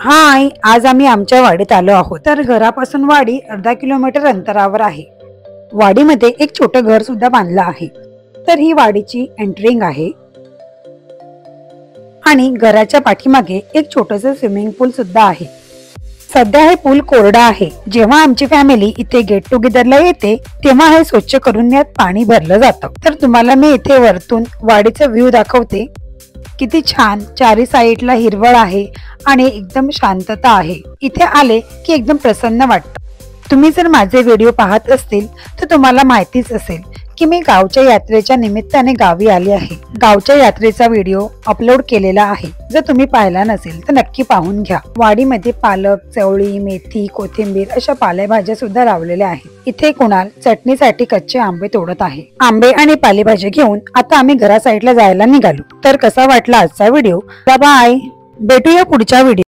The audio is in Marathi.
हाय, आज आम्ही आमच्या वाडीत आलो आहोत. तर घरापासून वाडी अर्धा किलोमीटर अंतरावर आहे. वाडीमध्ये एक छोटं घर सुद्धा बांधलं आहे. तर ही वाडीची एंट्रिंग आहे आणि घराच्या पाठीमागे एक छोटस स्विमिंग पूल सुद्धा आहे. सध्या हे पूल कोरडा आहे. जेव्हा आमची फॅमिली इथे गेट टुगेदरला येते तेव्हा हे स्वच्छ करून यात पाणी भरलं जातं. तर तुम्हाला मी इथे वरतून वाडीचा व्ह्यू दाखवते. किती छान, चारी साईडला हिरवळ आहे आणि एकदम शांतता आहे. इथे आले की एकदम प्रसन्न वाटतं. तुम्ही जर माझे व्हिडिओ पाहत असतील तर तुम्हाला माहितीच असेल की मी गावच्या यात्रेच्या निमित्ताने गावी आली आहे. गावच्या यात्रेचा व्हिडिओ अपलोड केलेला आहे. जर तुम्ही पाहिला नसेल तर नक्की पाहून घ्या. वाडीमध्ये पालक, चवळी, मेथी, कोथिंबीर अशा पालेभाज्या सुद्धा लावलेल्या आहेत. इथे कुणाल चटणीसाठी कच्चे आंबे तोडत आहे. आंबे आणि पालेभाज्या घेऊन आता आम्ही घरा साईडला जायला निघालो. तर कसा वाटला आजचा व्हिडिओ? बाय, भेटूया पुढच्या व्हिडिओ.